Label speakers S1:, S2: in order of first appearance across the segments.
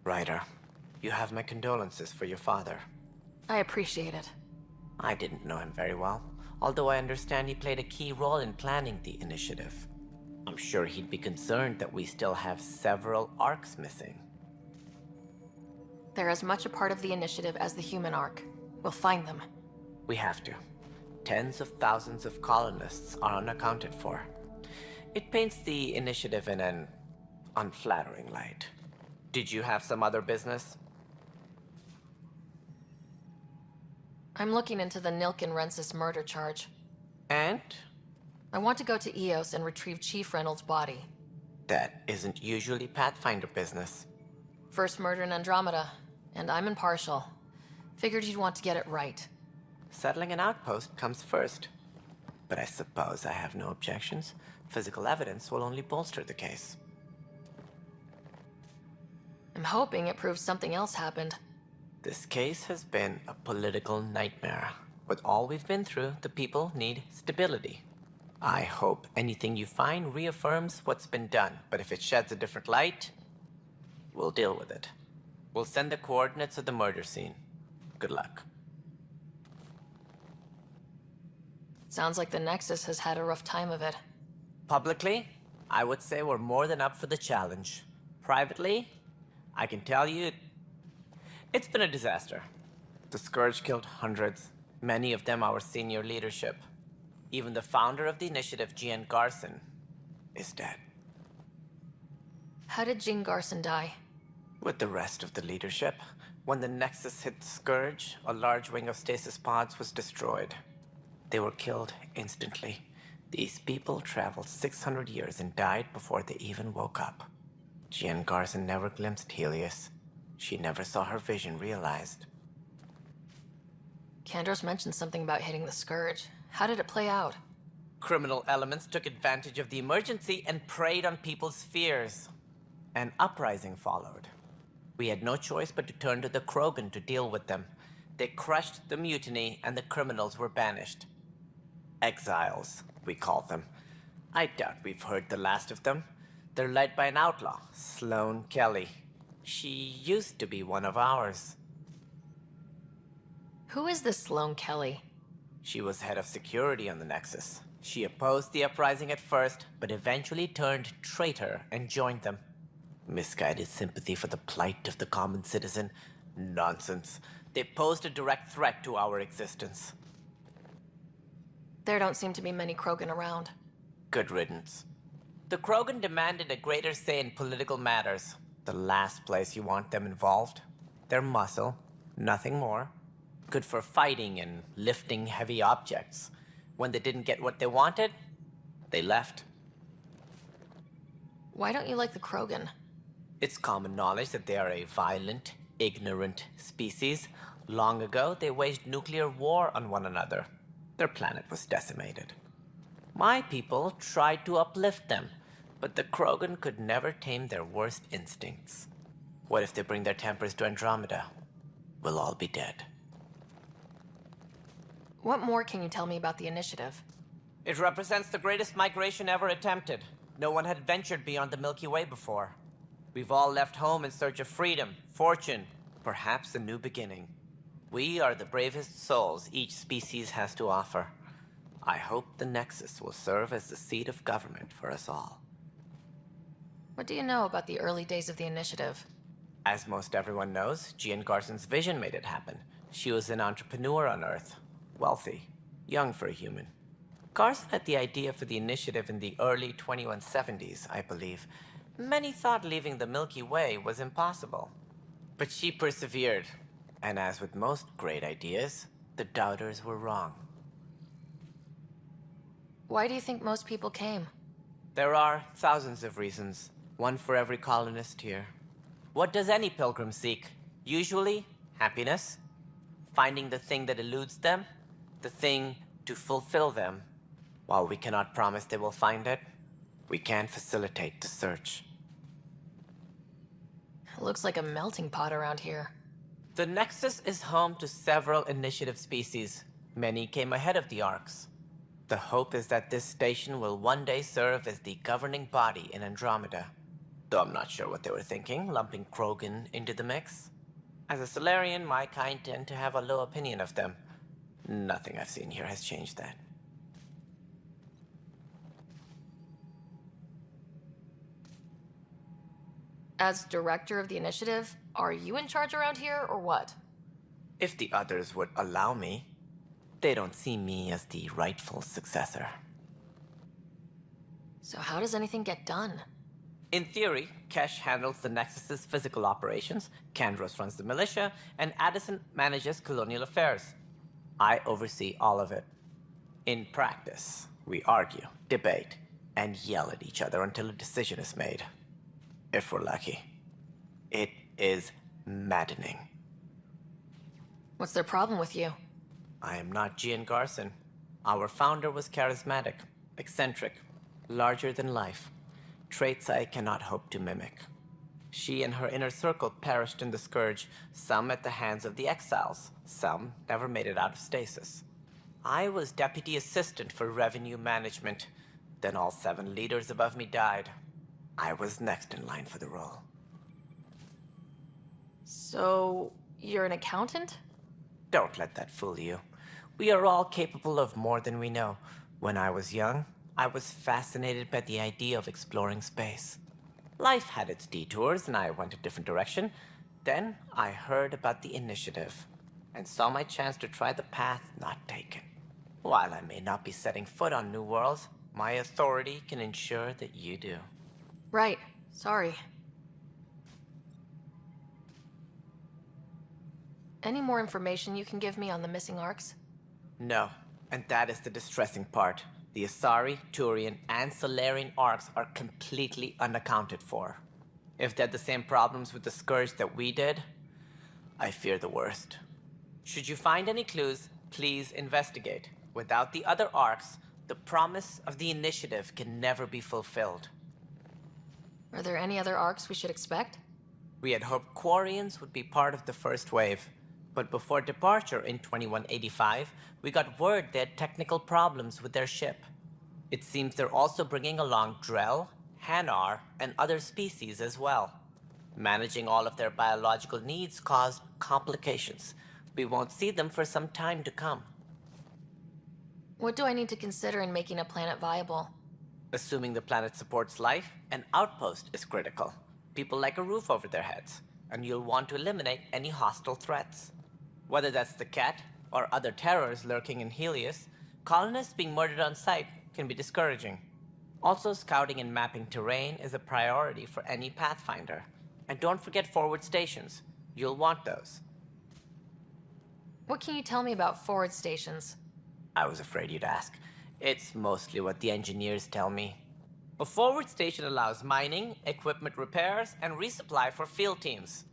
S1: Ryder, you have my condolences for your father.
S2: I appreciate it.
S1: I didn't know him very well, although I understand he played a key role in planning the initiative. I'm sure he'd be concerned that we still have several arcs missing.
S2: They're as much a part of the initiative as the human ark. We'll find them.
S1: We have to. Tens of thousands of colonists are unaccounted for. It paints the initiative in an unflattering light. Did you have some other business?
S2: I'm looking into the Nilken Rensis murder charge.
S1: And?
S2: I want to go to Eos and retrieve Chief Reynolds' body.
S1: That isn't usually Pathfinder business.
S2: First murder in Andromeda, and I'm impartial. Figured you'd want to get it right.
S1: Settling an outpost comes first. But I suppose I have no objections. Physical evidence will only bolster the case.
S2: I'm hoping it proves something else happened.
S1: This case has been a political nightmare. With all we've been through, the people need stability. I hope anything you find reaffirms what's been done, but if it sheds a different light, we'll deal with it. We'll send the coordinates of the murder scene. Good luck.
S2: Sounds like the Nexus has had a rough time of it.
S1: Publicly, I would say we're more than up for the challenge. Privately, I can tell you, it's been a disaster. The Scourge killed hundreds, many of them our senior leadership. Even the founder of the initiative, Gian Garson, is dead.
S2: How did Jean Garson die?
S1: With the rest of the leadership, when the Nexus hit the Scourge, a large wing of stasis pods was destroyed. They were killed instantly. These people traveled 600 years and died before they even woke up. Jean Garson never glimpsed Helios. She never saw her vision realized.
S2: Kandros mentioned something about hitting the Scourge. How did it play out?
S1: Criminal elements took advantage of the emergency and preyed on people's fears. An uprising followed. We had no choice but to turn to the Krogan to deal with them. They crushed the mutiny and the criminals were banished. Exiles, we call them. I doubt we've heard the last of them. They're led by an outlaw, Sloane Kelly. She used to be one of ours.
S2: Who is this Sloane Kelly?
S1: She was head of security on the Nexus. She opposed the uprising at first, but eventually turned traitor and joined them. Misguided sympathy for the plight of the common citizen? Nonsense. They posed a direct threat to our existence.
S2: There don't seem to be many Krogan around.
S1: Good riddance. The Krogan demanded a greater say in political matters. The last place you want them involved. Their muscle, nothing more. Good for fighting and lifting heavy objects. When they didn't get what they wanted, they left.
S2: Why don't you like the Krogan?
S1: It's common knowledge that they are a violent, ignorant species. Long ago, they waged nuclear war on one another. Their planet was decimated. My people tried to uplift them, but the Krogan could never tame their worst instincts. What if they bring their tempers to Andromeda? We'll all be dead.
S2: What more can you tell me about the initiative?
S1: It represents the greatest migration ever attempted. No one had ventured beyond the Milky Way before. We've all left home in search of freedom, fortune, perhaps a new beginning. We are the bravest souls each species has to offer. I hope the Nexus will serve as the seat of government for us all.
S2: What do you know about the early days of the initiative?
S1: As most everyone knows, Gian Garson's vision made it happen. She was an entrepreneur on Earth. Wealthy. Young for a human. Garson had the idea for the initiative in the early 2170s, I believe. Many thought leaving the Milky Way was impossible. But she persevered. And as with most great ideas, the doubters were wrong.
S2: Why do you think most people came?
S1: There are thousands of reasons, one for every colonist here. What does any pilgrim seek? Usually, happiness. Finding the thing that eludes them, the thing to fulfill them. While we cannot promise they will find it, we can facilitate the search.
S2: It looks like a melting pot around here.
S1: The Nexus is home to several initiative species. Many came ahead of the Arcs. The hope is that this station will one day serve as the governing body in Andromeda. Though I'm not sure what they were thinking, lumping Krogan into the mix. As a Solarian, my kind tend to have a low opinion of them. Nothing I've seen here has changed that.
S2: As director of the initiative, are you in charge around here, or what?
S1: If the others would allow me, they don't see me as the rightful successor.
S2: So how does anything get done?
S1: In theory, Kesh handles the Nexus's physical operations, Kandros runs the militia, and Addison manages colonial affairs. I oversee all of it. In practice, we argue, debate, and yell at each other until a decision is made. If we're lucky. It is maddening.
S2: What's their problem with you?
S1: I am not Gian Garson. Our founder was charismatic, eccentric, larger than life. Traits I cannot hope to mimic. She and her inner circle perished in the Scourge, some at the hands of the Exiles, some never made it out of stasis. I was deputy assistant for revenue management. Then all 7 leaders above me died. I was next in line for the role.
S2: So, you're an accountant?
S1: Don't let that fool you. We are all capable of more than we know. When I was young, I was fascinated by the idea of exploring space. Life had its detours, and I went a different direction. Then I heard about the initiative, and saw my chance to try the path not taken. While I may not be setting foot on new worlds, my authority can ensure that you do.
S2: Right. Sorry. Any more information you can give me on the missing arcs?
S1: No, and that is the distressing part. The Asari, Turian, and Solarian arcs are completely unaccounted for. If they had the same problems with the Scourge that we did, I fear the worst. Should you find any clues, please investigate. Without the other arcs, the promise of the initiative can never be fulfilled.
S2: Are there any other arcs we should expect?
S1: We had hoped Quarians would be part of the first wave, but before departure in 2185, we got word they had technical problems with their ship. It seems they're also bringing along Drell, Hanar, and other species as well. Managing all of their biological needs caused complications. We won't see them for some time to come.
S2: What do I need to consider in making a planet viable?
S1: Assuming the planet supports life, an outpost is critical. People like a roof over their heads, and you'll want to eliminate any hostile threats. Whether that's the Cat or other terrors lurking in Helios, colonists being murdered on sight can be discouraging. Also, scouting and mapping terrain is a priority for any Pathfinder. And don't forget forward stations. You'll want those.
S2: What can you tell me about forward stations?
S1: I was afraid you'd ask. It's mostly what the engineers tell me. A forward station allows mining, equipment repairs, and resupply for field teams.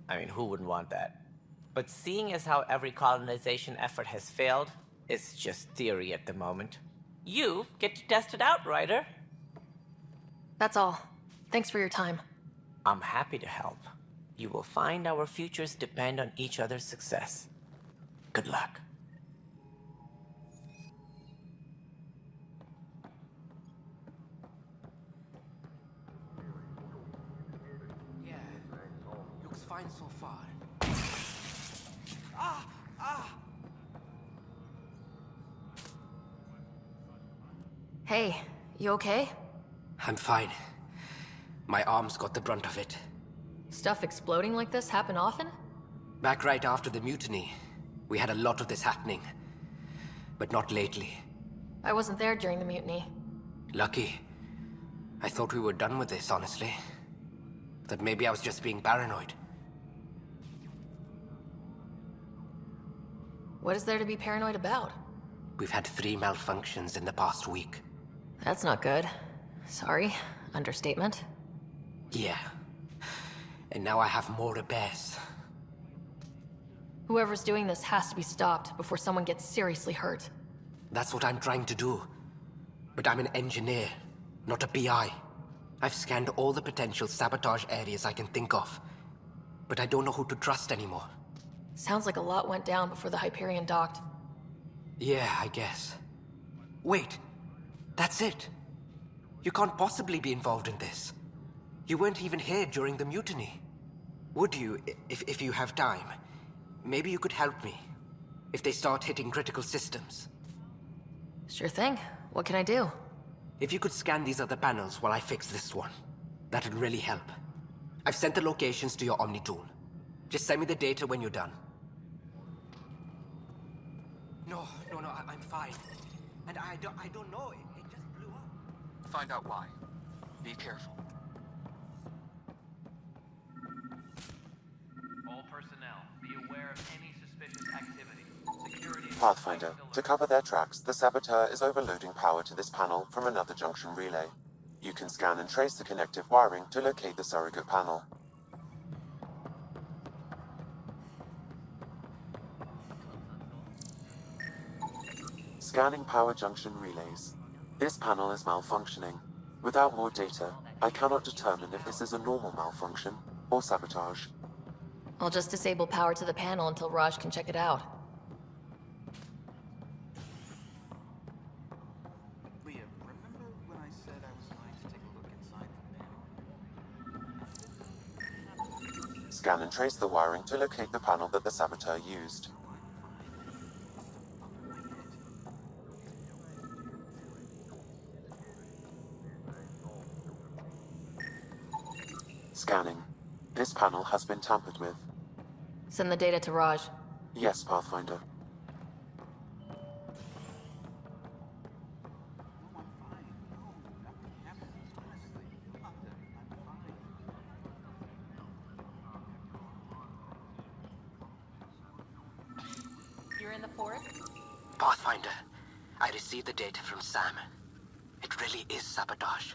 S1: I mean, who wouldn't want that? But seeing as how every colonization effort has failed, it's just theory at the moment. You get to test it out, Ryder.
S2: That's all. Thanks for your time.
S1: I'm happy to help. You will find our futures depend on each other's success. Good luck.
S3: Looks fine so far.
S2: Hey, you okay?
S3: I'm fine. My arms got the brunt of it.
S2: Stuff exploding like this happen often?
S3: Back right after the mutiny, we had a lot of this happening. But not lately.
S2: I wasn't there during the mutiny.
S3: Lucky. I thought we were done with this, honestly. That maybe I was just being paranoid.
S2: What is there to be paranoid about?
S3: We've had 3 malfunctions in the past week.
S2: That's not good. Sorry. Understatement.
S3: Yeah. And now I have more repairs.
S2: Whoever's doing this has to be stopped before someone gets seriously hurt.
S3: That's what I'm trying to do. But I'm an engineer, not a PI. I've scanned all the potential sabotage areas I can think of. But I don't know who to trust anymore.
S2: Sounds like a lot went down before the Hyperion docked.
S3: Yeah, I guess. Wait. That's it. You can't possibly be involved in this. You weren't even here during the mutiny. Would you, if you have time? Maybe you could help me. If they start hitting critical systems.
S2: Sure thing. What can I do?
S3: If you could scan these other panels while I fix this one, that'd really help. I've sent the locations to your Omni tool. Just send me the data when you're done. No, I'm fine. And I don't know, it just blew up.
S4: Find out why. Be careful.
S5: All personnel, be aware of any suspicious activity. Security...
S6: Pathfinder, to cover their tracks, the saboteur is overloading power to this panel from another junction relay. You can scan and trace the connective wiring to locate the surrogate panel. Scanning power junction relays. This panel is malfunctioning. Without more data, I cannot determine if this is a normal malfunction or sabotage.
S2: I'll just disable power to the panel until Raj can check it out.
S4: Leah, remember when I said I was going to take a look inside the panel?
S6: Scan and trace the wiring to locate the panel that the saboteur used. Scanning. This panel has been tampered with.
S2: Send the data to Raj.
S6: Yes, Pathfinder.
S2: You're in the forest?
S3: Pathfinder, I received the data from Sam. It really is sabotage.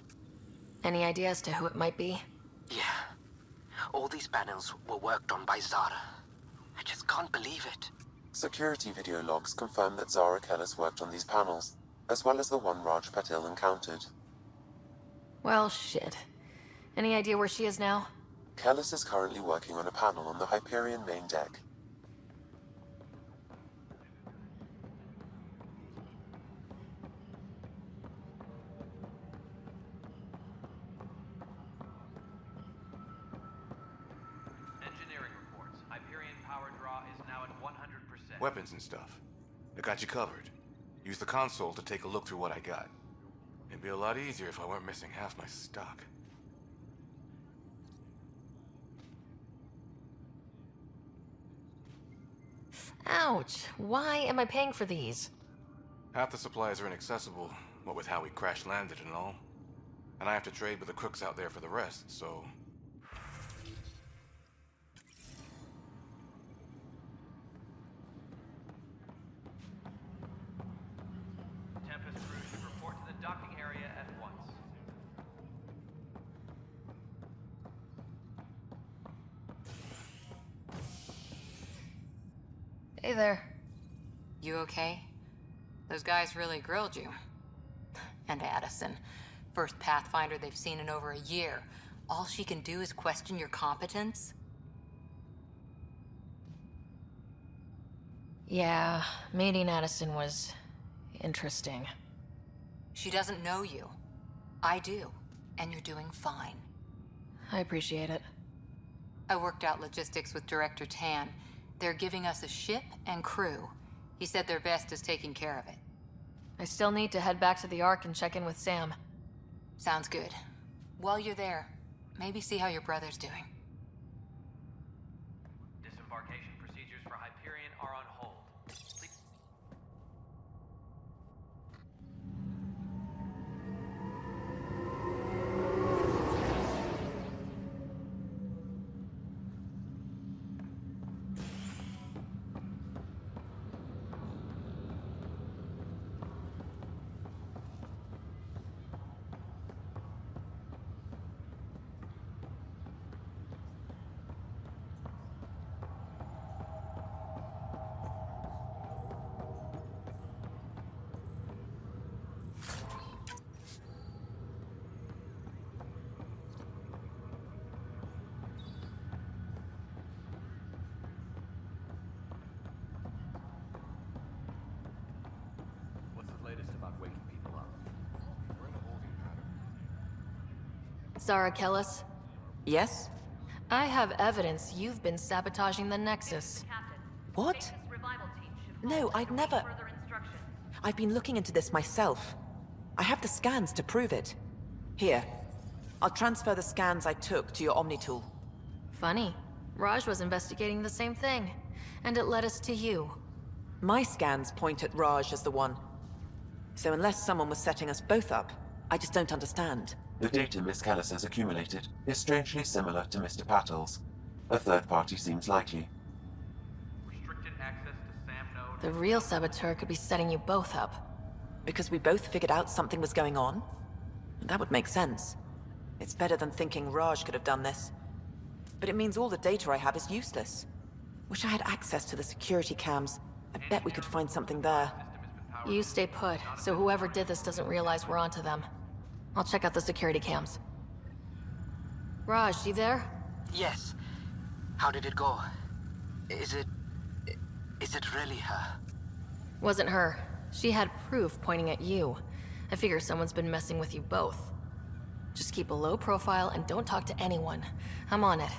S2: Any idea as to who it might be?
S3: Yeah. All these panels were worked on by Zara. I just can't believe it.
S6: Security video logs confirm that Zara Kellis worked on these panels, as well as the one Raj Patil encountered.
S2: Well, shit. Any idea where she is now?
S6: Kellis is currently working on a panel on the Hyperion main deck.
S5: Engineering reports. Hyperion power draw is now at 100%.
S7: Weapons and stuff. I got you covered. Use the console to take a look through what I got. It'd be a lot easier if I weren't missing half my stock.
S2: Ouch. Why am I paying for these?
S7: Half the supplies are inaccessible, what with how we crash-landed and all. And I have to trade with the crooks out there for the rest, so...
S5: Tempest crew should report to the docking area at once.
S2: Hey there.
S8: You okay? Those guys really grilled you. And Addison, first Pathfinder they've seen in over a year. All she can do is question your competence?
S2: Yeah, meeting Addison was interesting.
S8: She doesn't know you. I do. And you're doing fine.
S2: I appreciate it.
S8: I worked out logistics with Director Tan. They're giving us a ship and crew. He said their best is taking care of it.
S2: I still need to head back to the Ark and check in with Sam.
S8: Sounds good. While you're there, maybe see how your brother's doing.
S5: Disembarkation procedures for Hyperion are on hold. Please...
S4: What's the latest about waking people up? We're in a holding pattern.
S2: Zara Kellis?
S9: Yes?
S2: I have evidence you've been sabotaging the Nexus.
S9: What? No, I'd never... I've been looking into this myself. I have the scans to prove it. Here. I'll transfer the scans I took to your Omni tool.
S2: Funny. Raj was investigating the same thing, and it led us to you.
S9: My scans point at Raj as the one. So unless someone was setting us both up, I just don't understand.
S6: The data Miss Callis has accumulated is strangely similar to Mr. Patel's. A third party seems likely.
S5: Restricted access to SAM node.
S2: The real saboteur could be setting you both up.
S9: Because we both figured out something was going on? That would make sense. It's better than thinking Raj could have done this. But it means all the data I have is useless. Wish I had access to the security cams. I bet we could find something there.
S2: You stay put, so whoever did this doesn't realize we're onto them. I'll check out the security cams. Raj, you there?
S3: Yes. How did it go? Is it really her?
S2: Wasn't her. She had proof pointing at you. I figure someone's been messing with you both. Just keep a low profile and don't talk to anyone. I'm on it.